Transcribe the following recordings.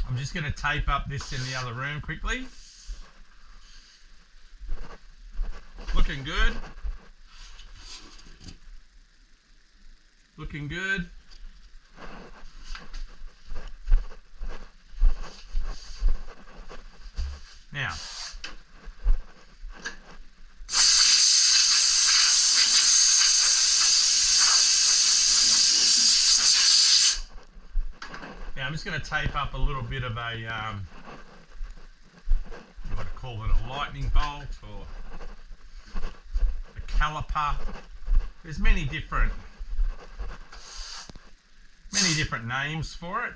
I'm just going to tape up this in the other room quickly. Looking good. Looking good. Now, I'm just going to tape up a little bit of a, what to call it, a lightning bolt or a caliper. There's many different names for it.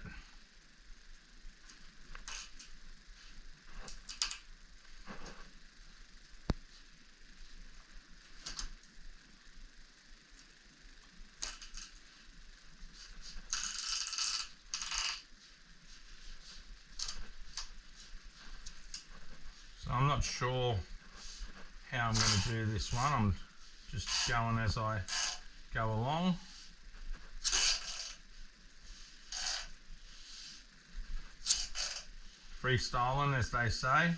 So I'm not sure how I'm going to do this one. I'm just going as I go along. Freestyling, as they say.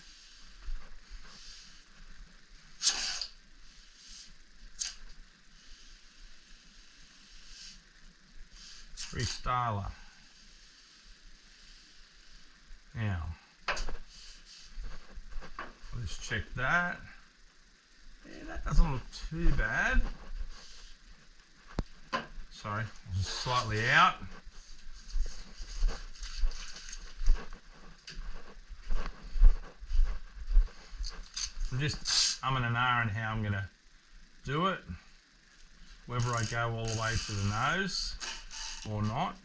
Freestyler. Now, let's check that. Yeah, that doesn't look too bad. Sorry, I was slightly out. I'm just umming and ahhing how I'm going to do it, whether I go all the way to the nose or not.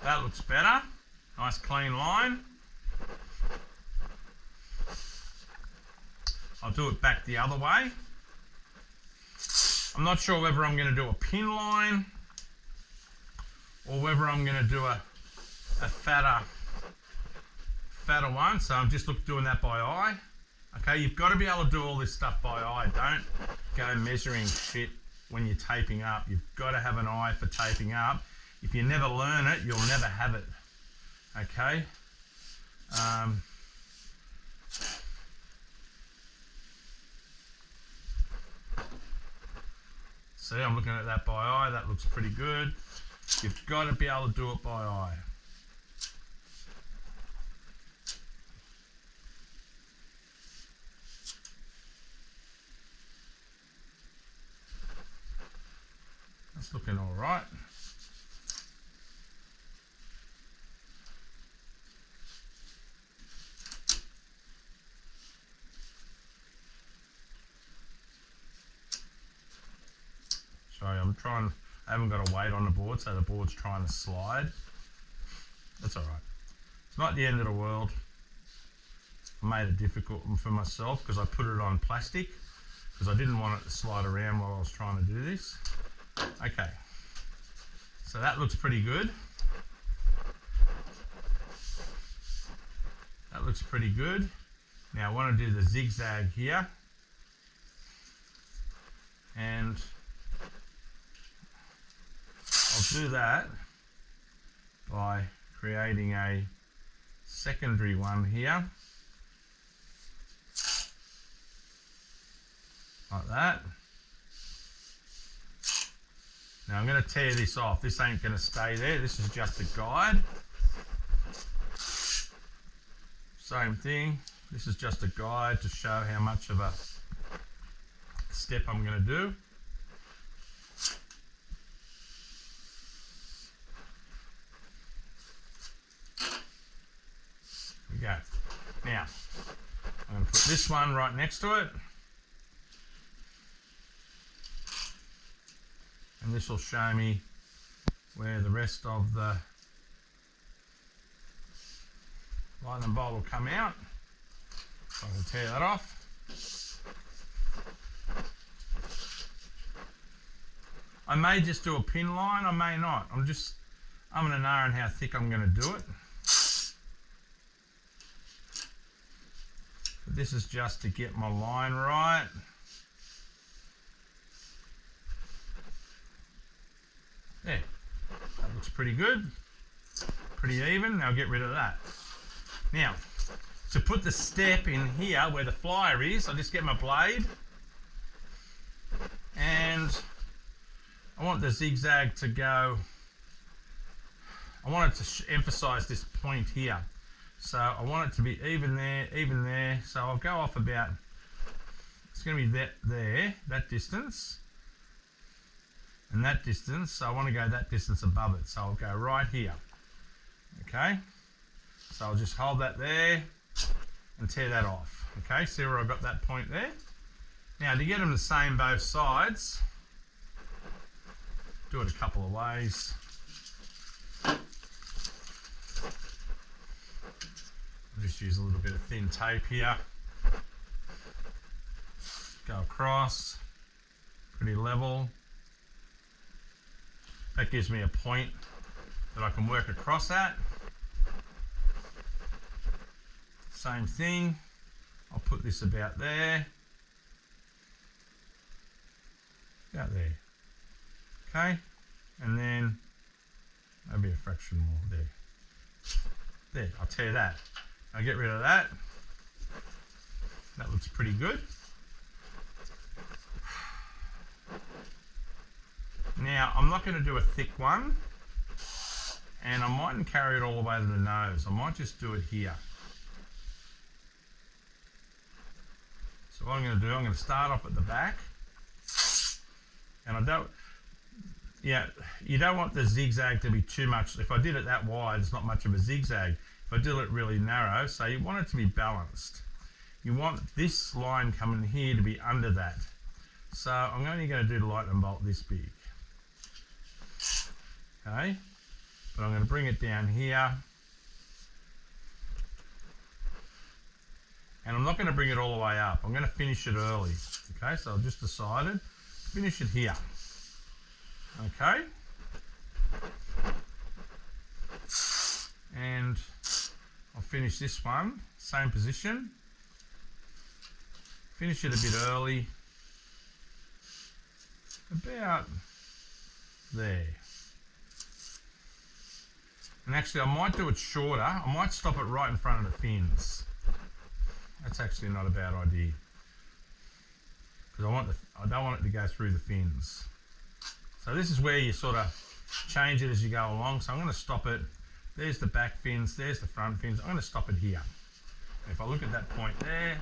That looks better. Nice clean line. I'll do it back the other way. I'm not sure whether I'm going to do a pin line or whether I'm going to do a fatter one. So I'm just doing that by eye. Okay, you've got to be able to do all this stuff by eye. Don't go measuring shit when you're taping up. You've got to have an eye for taping up. If you never learn it, you'll never have it. Okay? See, I'm looking at that by eye. That looks pretty good. You've got to be able to do it by eye. That's looking all right. Sorry, I haven't got a weight on the board, so the board's trying to slide. That's all right. It's not the end of the world. I made it difficult for myself because I put it on plastic because I didn't want it to slide around while I was trying to do this. Okay, so that looks pretty good. That looks pretty good. Now I want to do the zigzag here. And I'll do that by creating a secondary one here, like that. Now I'm going to tear this off. This ain't going to stay there. This is just a guide. Same thing. This is just a guide to show how much of a step I'm going to do. There we go. Now, I'm going to put this one right next to it. and this will show me where the rest of the lightning bolt will come out. So I can tear that off. I may just do a pin line, I may not. I'm going to know on how thick I'm going to do it. But this is just to get my line right. There, that looks pretty good, pretty even. Now get rid of that. Now, to put the step in here where the flyer is, I just get my blade and I want the zigzag to go, I want it to emphasize this point here. So I want it to be even there. So I'll go off about, it's going to be that distance, and that distance. So I want to go that distance above it. So I'll go right here. Okay. So I'll just hold that there and tear that off. Okay. See where I got that point there? Now to get them the same both sides, do it a couple of ways. I'll just use a little bit of thin tape here. Go across, pretty level. That gives me a point that I can work across at. Same thing, I'll put this about there. About there. Okay, and then maybe a fraction more there. There, I'll tear that. I'll get rid of that. That looks pretty good. Now, I'm not going to do a thick one, and I mightn't carry it all the way to the nose. I might just do it here. So what I'm going to do, I'm going to start off at the back, and you don't want the zigzag to be too much. If I did it that wide, it's not much of a zigzag. If I do it really narrow, so you want it to be balanced. You want this line coming here to be under that. So I'm only going to do the lightning bolt this big. Okay, but I'm going to bring it down here. And I'm not going to bring it all the way up. I'm going to finish it early. Okay, so I've just decided, finish it here. Okay. And I'll finish this one, same position. Finish it a bit early. About there. And actually I might do it shorter. I might stop it right in front of the fins. That's actually not a bad idea. Because I don't want it to go through the fins. So this is where you sort of change it as you go along. So I'm going to stop it. There's the back fins, there's the front fins. I'm going to stop it here. If I look at that point there,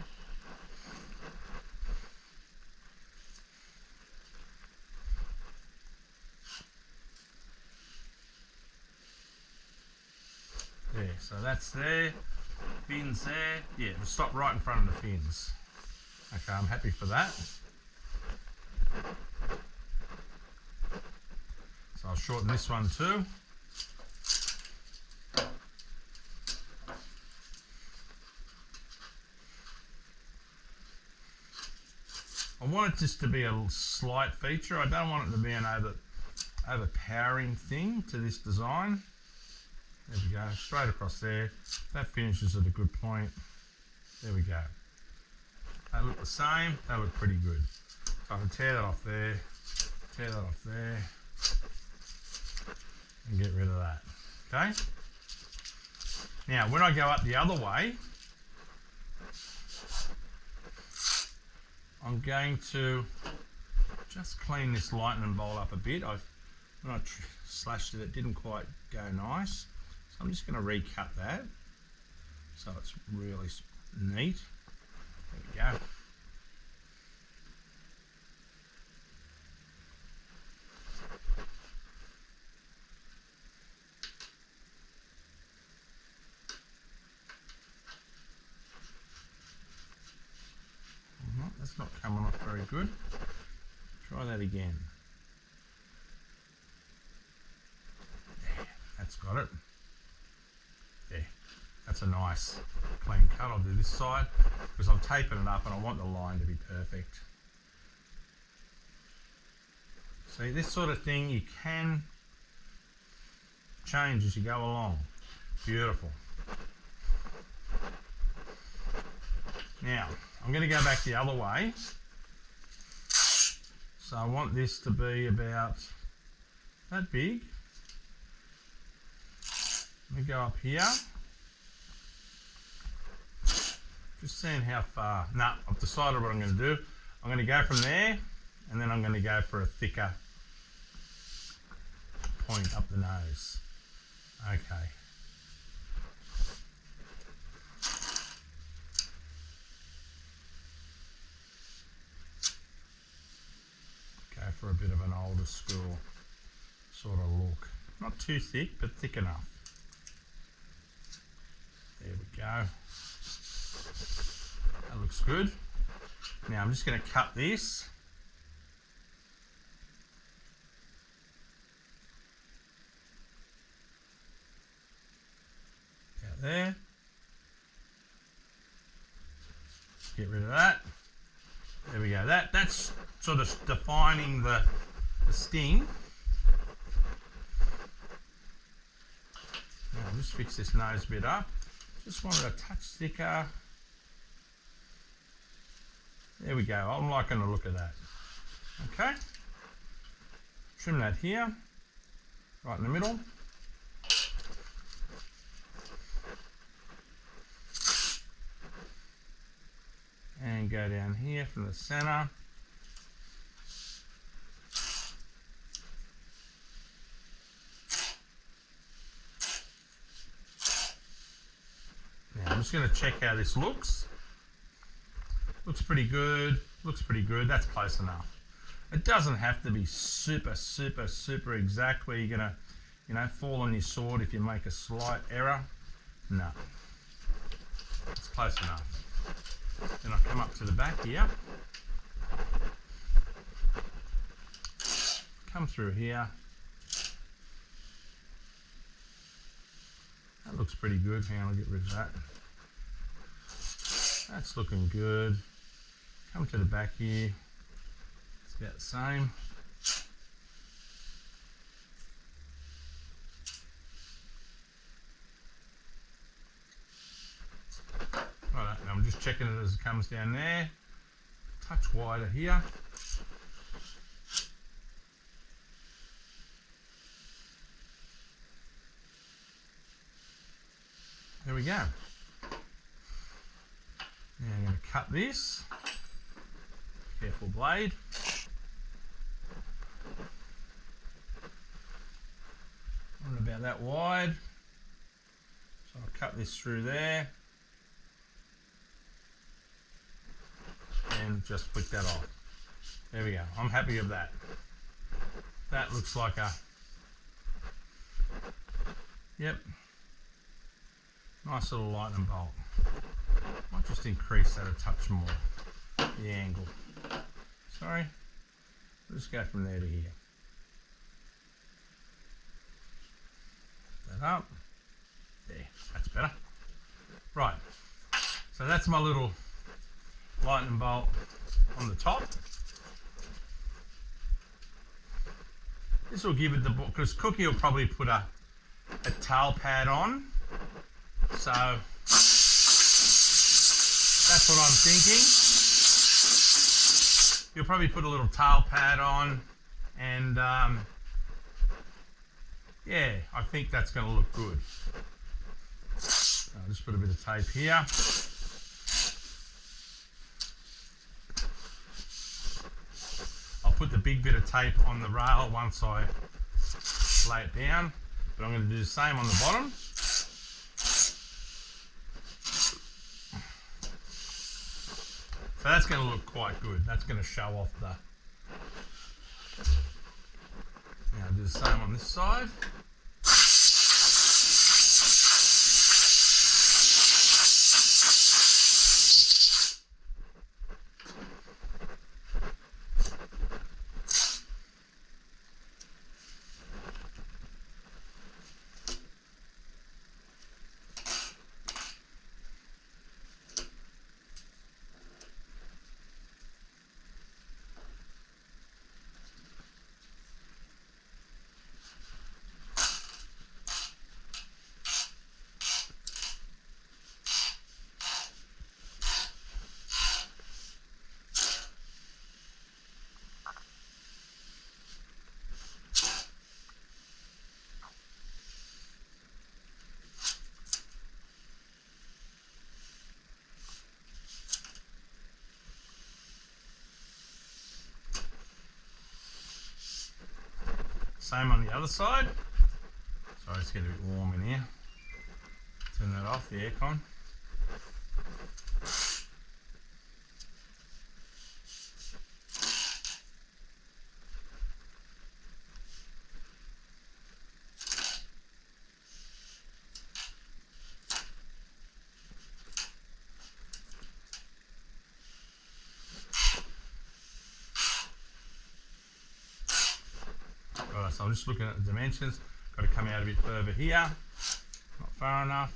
so that's there, fins there. Yeah, we'll stop right in front of the fins. Okay, I'm happy for that. So I'll shorten this one too. I want it just to be a slight feature. I don't want it to be an overpowering thing to this design. There we go, straight across there. That finishes at a good point. There we go. They look the same, they look pretty good. So I can tear that off there, tear that off there, and get rid of that, okay? Now, when I go up the other way, I'm going to just clean this lightning bolt up a bit. When I slashed it, it didn't quite go nice. So I'm just going to recut that so it's really neat. There we go. That's not coming off very good. Try that again. That's got it. There. That's a nice clean cut. I'll do this side because I'm taping it up and I want the line to be perfect. See, this sort of thing you can change as you go along. Beautiful. Now, I'm going to go back the other way. So I want this to be about that big. Let me go up here. Just seeing how far. No, I've decided what I'm going to do. I'm going to go from there and then I'm going to go for a thicker point up the nose. Okay. Go for a bit of an older school sort of look. Not too thick, but thick enough. There we go. That looks good. Now I'm just going to cut this. Out there. Get rid of that. There we go. That's sort of defining the sting. Now I'll just fix this nose bit up. Just want it a touch thicker. There we go. I'm liking the look of that. Okay. Trim that here, right in the middle. And go down here from the center. Now I'm just going to check how this looks. Looks pretty good. Looks pretty good. That's close enough. It doesn't have to be super exact where you're going to, fall on your sword if you make a slight error. No. It's close enough. Then I come up to the back here. Come through here. That looks pretty good. Hang on, I'll get rid of that. That's looking good. Come to the back here. It's about the same. Right, now I'm just checking it as it comes down there. Touch wider here. There we go. Now I'm going to cut this. Careful blade. Want it about that wide. So I'll cut this through there. And just flick that off. There we go. I'm happy with that. That looks like a... Yep. Nice little lightning bolt. Might just increase that a touch more. The angle. Sorry. We'll just go from there to here. Put that up. There. That's better. Right. So that's my little lightning bolt on the top. This will give it the, because Cookie will probably put a tail pad on. So that's what I'm thinking. You'll probably put a little tail pad on and yeah, I think that's going to look good. I'll just put a bit of tape here. I'll put the big bit of tape on the rail once I lay it down, but I'm going to do the same on the bottom. So that's going to look quite good. That's going to show off the... Now I'll do the same on this side. same on the other side. Sorry, it's getting a bit warm in here. Turn that off, the aircon. Alright, so I'm just looking at the dimensions. Got to come out a bit further here. Not far enough.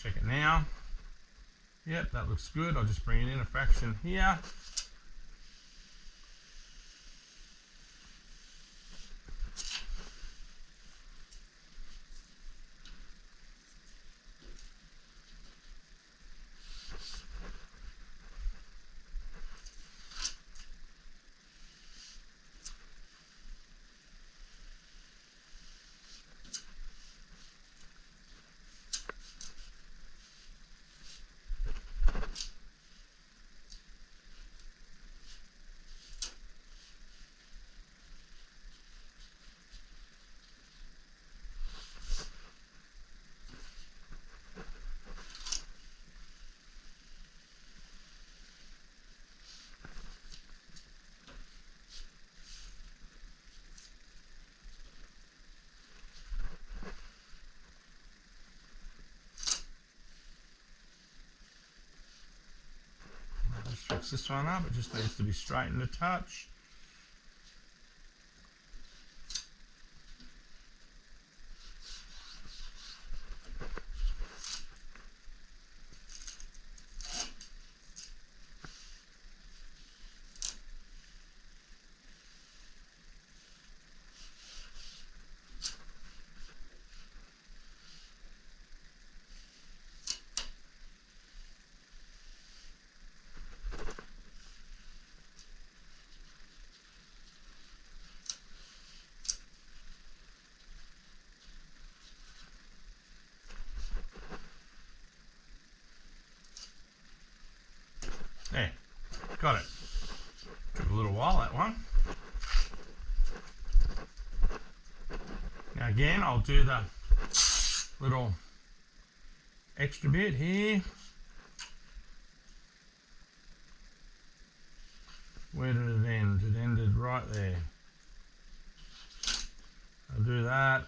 Check it now. Yep, that looks good. I'll just bring it in a fraction here. Fix this one up, it just needs to be straightened a touch. There, got it. Took a little while, that one. Now again, I'll do the little extra bit here. Where did it end? It ended right there. I'll do that.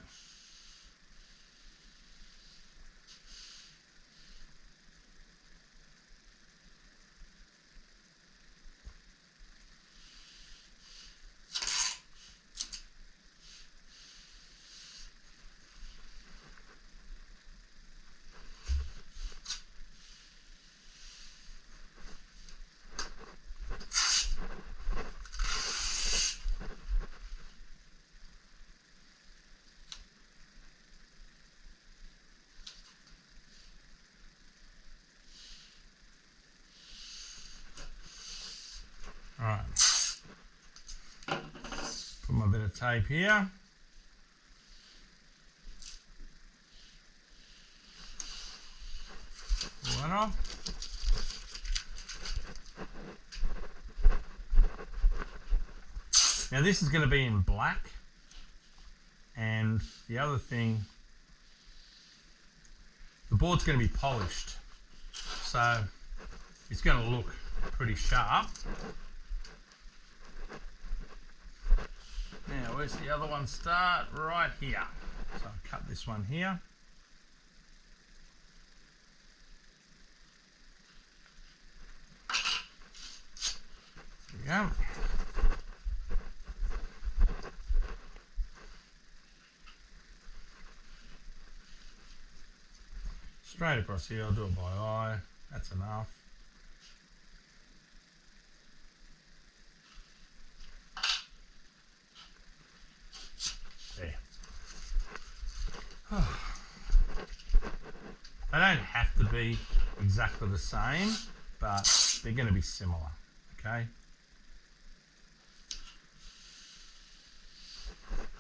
Alright, put my bit of tape here. Pull that off. Now this is going to be in black, and the other thing, the board's going to be polished, so it's going to look pretty sharp. Now, where's the other one start? Right here. So I'll cut this one here. There we go. Straight across here, I'll do it by eye. That's enough. There. They don't have to be exactly the same, but they're going to be similar, okay?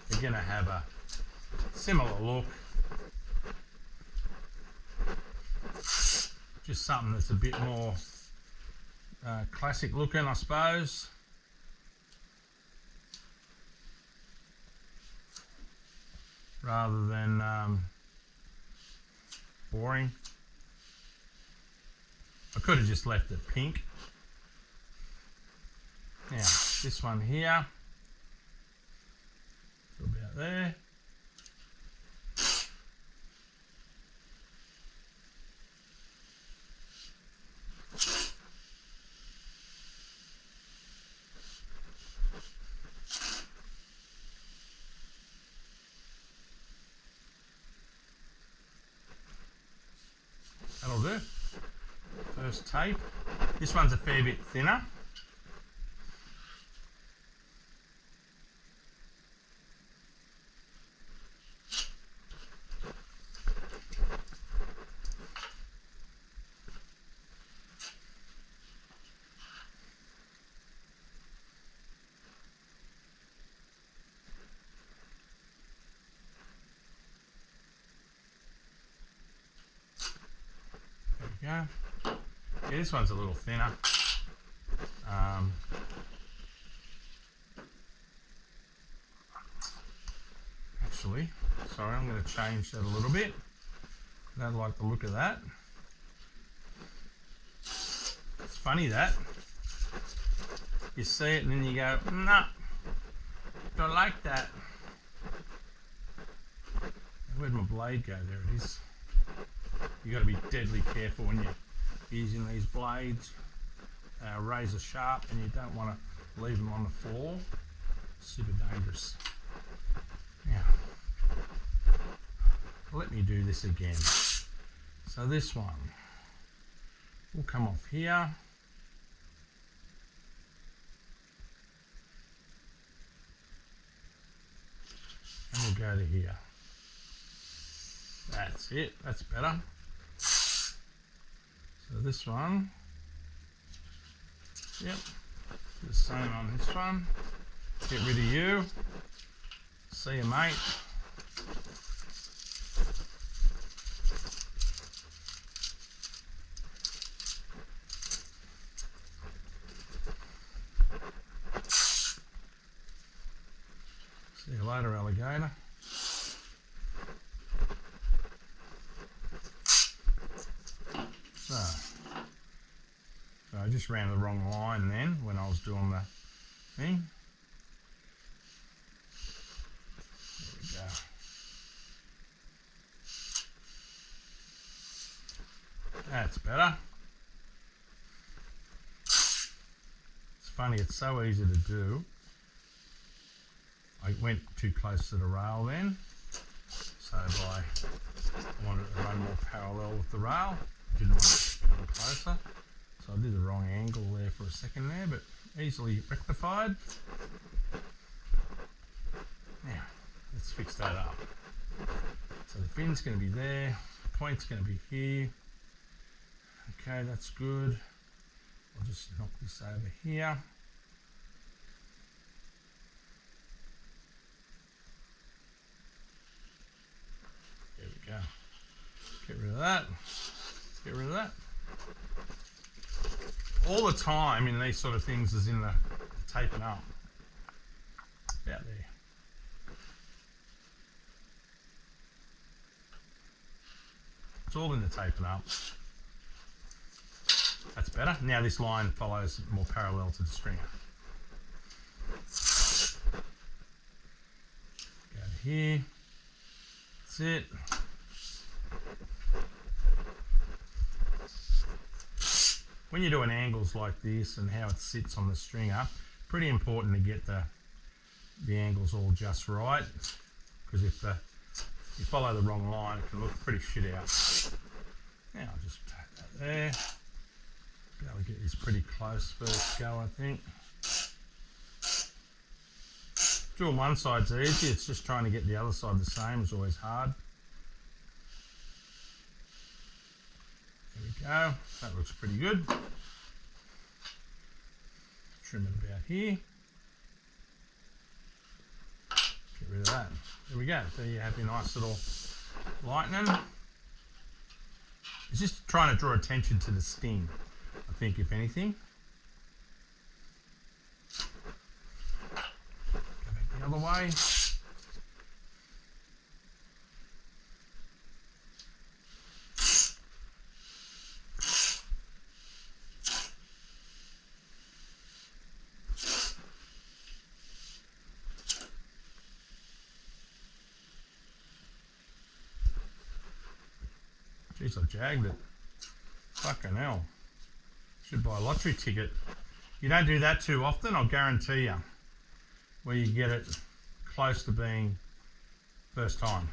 They're going to have a similar look. Just something that's a bit more classic looking, I suppose. Rather than boring. I could have just left it pink. Now, this one here, to about there. That'll do. First tape. This one's a fair bit thinner. There we go. Yeah, this one's a little thinner. Actually, sorry, I'm going to change that a little bit. I don't like the look of that. It's funny that. You see it and then you go, nah, don't like that. Where'd my blade go? There it is. You got to be deadly careful when you're using these blades. Razor sharp, and you don't want to leave them on the floor. Super dangerous. Now, let me do this again. So this one will come off here. And we'll go to here. That's it, that's better. So this one, yep, the same on this one. Get rid of you. See you, mate. See you later, alligator. So I just ran the wrong line then when I was doing the thing. There we go. That's better. It's funny, it's so easy to do. I went too close to the rail then, so I wanted it to run more parallel with the rail. Didn't want it to come closer, so I did the wrong angle there for a second there, but easily rectified. Now, let's fix that up. So the fin's going to be there, the point's going to be here. Okay, that's good. I'll just knock this over here. There we go. Get rid of that. Get rid of that. All the time in these sort of things is in the taping up. About there. It's all in the taping up. That's better. Now this line follows more parallel to the stringer. Go to here. That's it. When you're doing angles like this and how it sits on the stringer, pretty important to get the angles all just right, because if you follow the wrong line, it can look pretty shit out. Now I'll just take that there. Be able to get this pretty close first go, I think. Doing one side's easy, it's just trying to get the other side the same is always hard. There we go, that looks pretty good. Trim it about here. Get rid of that. There we go, there you have your nice little lightning. It's just trying to draw attention to the sting, I think, if anything. Go back the other way. Jeez, I jagged it. Fucking hell. Should buy a lottery ticket. You don't do that too often, I'll guarantee you. Where you get it close to being first time.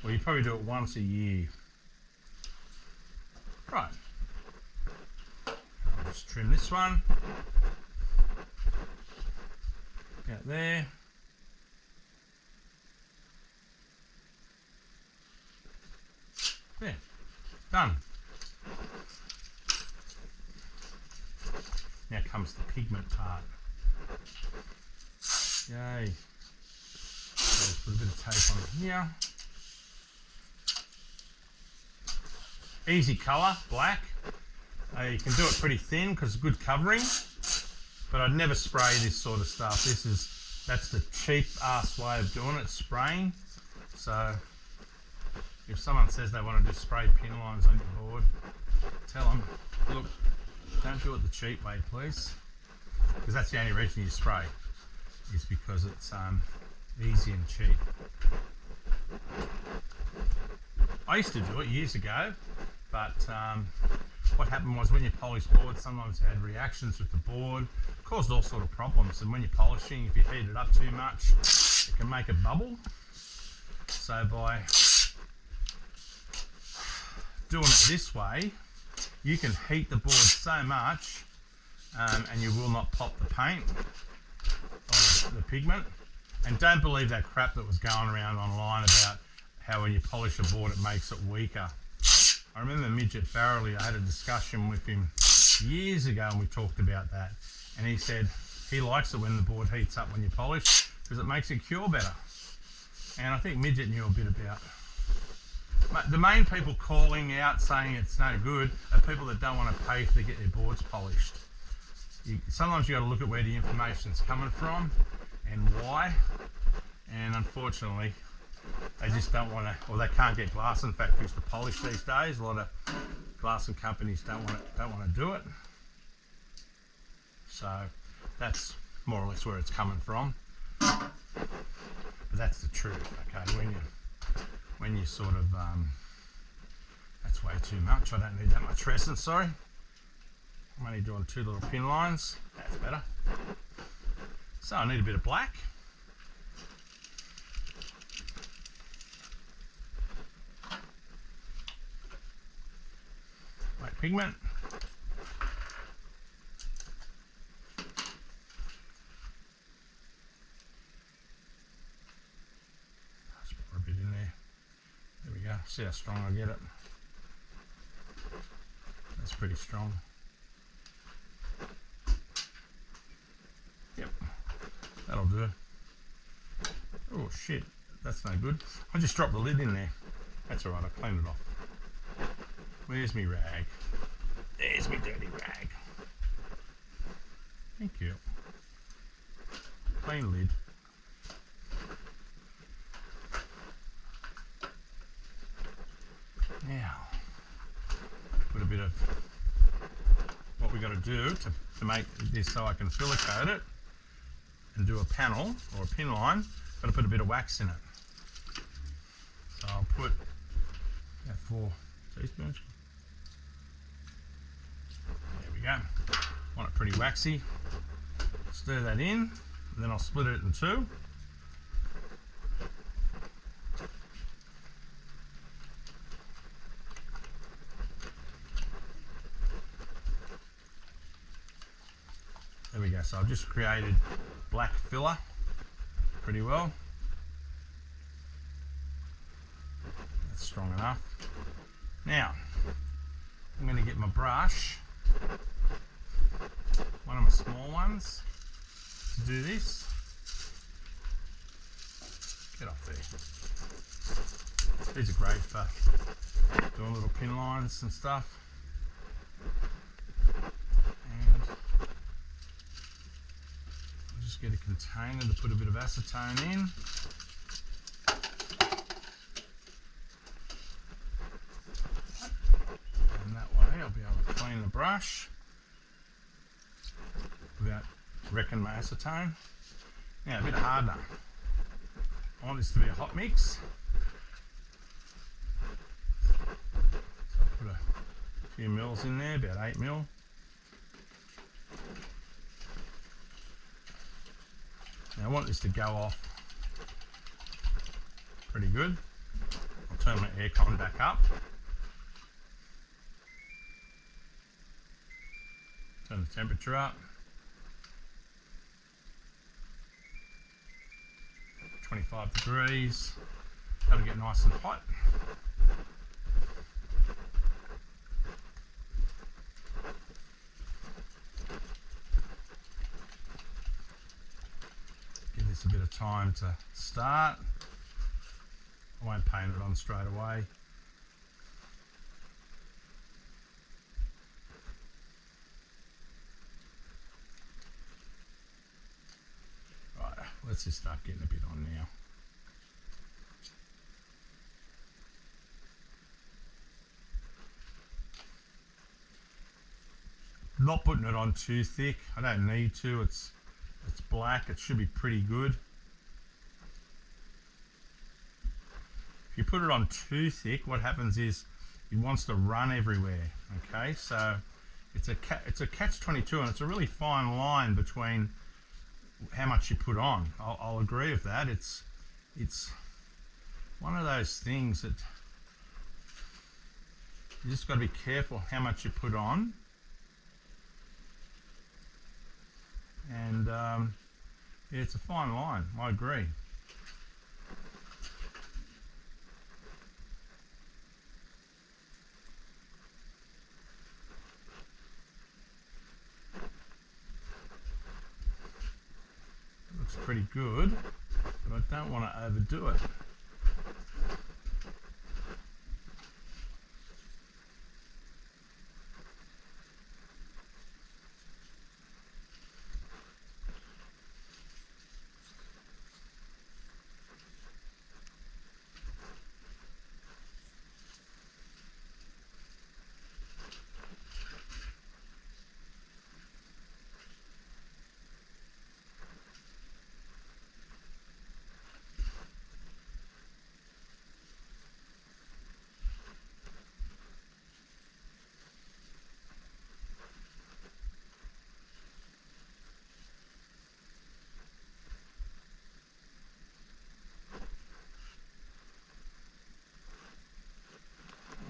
Well, you probably do it once a year. Right. I'll just trim this one. Out there. There. Done. Now comes the pigment part. Yay. Let's put a bit of tape on here. Easy colour, black. You can do it pretty thin because it's good covering, but I'd never spray this sort of stuff. That's the cheap ass way of doing it, spraying. So if someone says they want to do spray pin lines on your board, tell them, look, don't do it the cheap way, please, because that's the only reason you spray, is because it's easy and cheap. I used to do it years ago, but what happened was when you polish boards, sometimes you had reactions with the board, caused all sort of problems, and when you're polishing, if you heat it up too much, it can make a bubble. So by doing it this way, you can heat the board so much and you will not pop the paint or the pigment. And don't believe that crap that was going around online about how when you polish a board it makes it weaker. I remember Midget Farrelly, I had a discussion with him years ago and we talked about that, and he said he likes it when the board heats up when you polish because it makes it cure better. And I think Midget knew a bit about it. The main people calling out saying it's no good are people that don't want to pay to get their boards polished. Sometimes you got to look at where the information's coming from and why, and unfortunately they just don't want to, or they can't get glassing factories to polish these days. A lot of glassing companies don't want to do it. So that's more or less where it's coming from. But that's the truth. Okay, when you sort of that's way too much. I don't need that much resin. Sorry, I'm only doing 2 little pin lines. That's better. So I need a bit of black. Black pigment. Let's pour a bit in there. There we go. See how strong I get it. That's pretty strong. Yep, that'll do. Oh shit, that's no good. I just dropped the lid in there. That's alright, I cleaned it off. Where's me rag? There's me dirty rag. Thank you. Clean lid. Now, put a bit of what we got to do to make this so I can filler coat it and do a panel or a pin line. Got to put a bit of wax in it. So I'll put about 4 teaspoons. There we go. Want it pretty waxy. Stir that in, and then I'll split it in 2. There we go. So I've just created black filler pretty well. That's strong enough. Now, I'm going to get my brush, one of my small ones, to do this. Get off there. These are great for doing little pin lines and stuff. And I'll just get a container to put a bit of acetone in. And that way I'll be able to clean the brush without wrecking my acetone. Now a bit of hardener. I want this to be a hot mix. So I'll put a few mils in there, about 8 mil. Now I want this to go off pretty good. I'll turn my aircon back up. Turn the temperature up. 25 degrees. That'll get nice and hot. Give this a bit of time to start. I won't paint it on straight away. Right, let's just start getting a bit on now. Not putting it on too thick. I don't need to. It's black. It should be pretty good. If you put it on too thick, what happens is it wants to run everywhere. Okay, so it's a catch-22, and it's a really fine line between how much you put on. I'll agree with that. It's one of those things that you just got to be careful how much you put on. And yeah, it's a fine line. I agree. It looks pretty good, but I don't want to overdo it.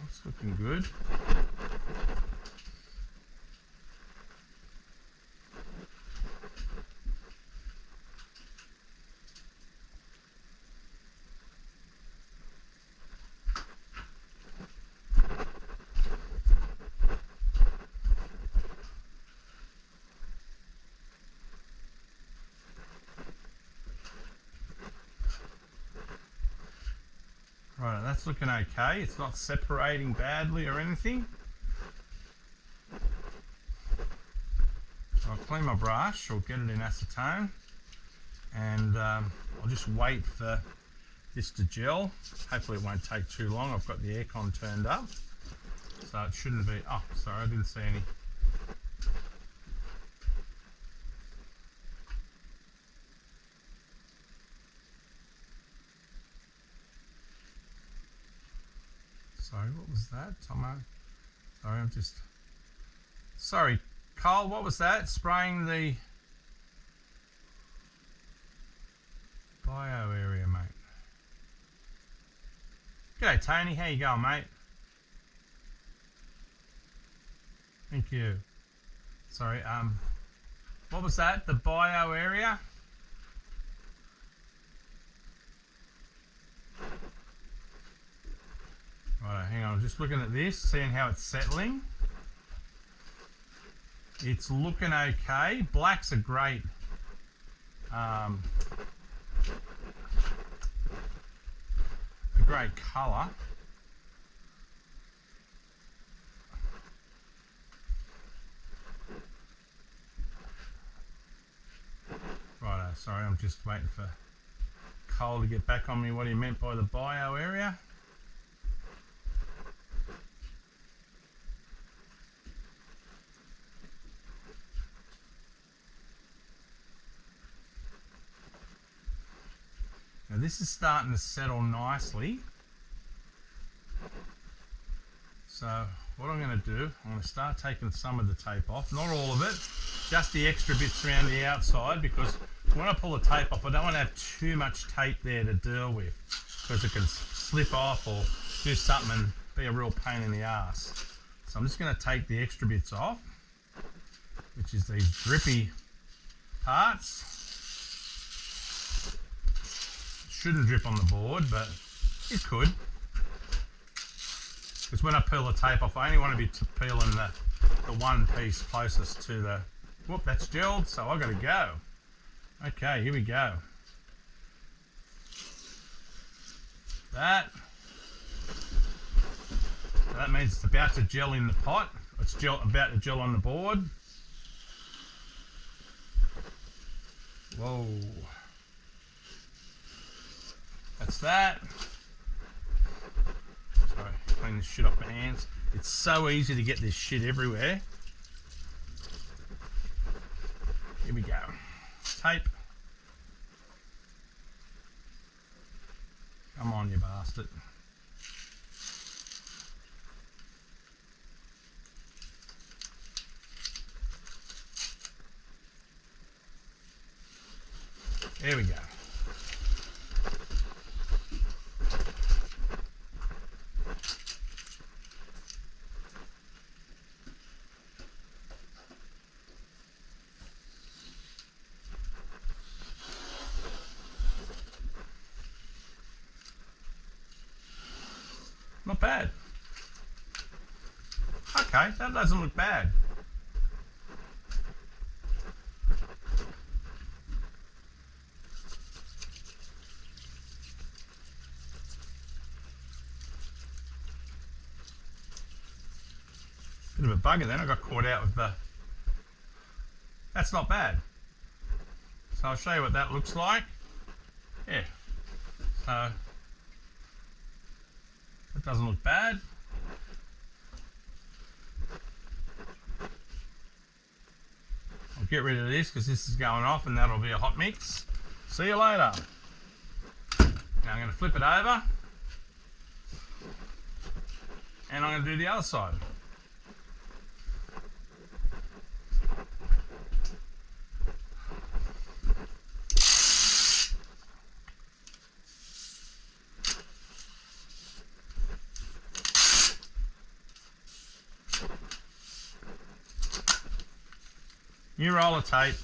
It's looking good. Right, that's looking okay. It's not separating badly or anything. So I'll clean my brush or get it in acetone, and I'll just wait for this to gel. Hopefully it won't take too long. I've got the aircon turned up, so it shouldn't be. Oh, sorry, I didn't see any. Sorry, what was that, Tomo? Sorry, I'm just... Sorry, Carl, what was that? Spraying the bio area, mate. G'day, Tony. How you going, mate? Thank you. Sorry, what was that? The bio area? Right, hang on, I'm just looking at this, seeing how it's settling. It's looking okay. Black's a great great colour. Righto, sorry, I'm just waiting for Cole to get back on me what he meant by the bio area. Now this is starting to settle nicely. So what I'm going to do, I'm going to start taking some of the tape off, not all of it, just the extra bits around the outside, because when I pull the tape off I don't want to have too much tape there to deal with, because it can slip off or do something and be a real pain in the ass. So I'm just going to take the extra bits off, which is these drippy parts. Shouldn't drip on the board, but it could. Because when I peel the tape off, I only want to be peeling the one piece closest to the, whoop, that's gelled, so I've got to go. Okay, here we go. That means it's about to gel in the pot. It's about to gel on the board. Whoa. That's that. Sorry, clean this shit off my hands. It's so easy to get this shit everywhere. Here we go. Tape. Come on, you bastard. There we go. Not bad. Okay, that doesn't look bad. Bit of a bugger then, I got caught out with the... That's not bad. So I'll show you what that looks like. Yeah. So... That doesn't look bad. I'll get rid of this because this is going off and that'll be a hot mix. See you later. Now I'm going to flip it over and I'm going to do the other side. New roll of tape.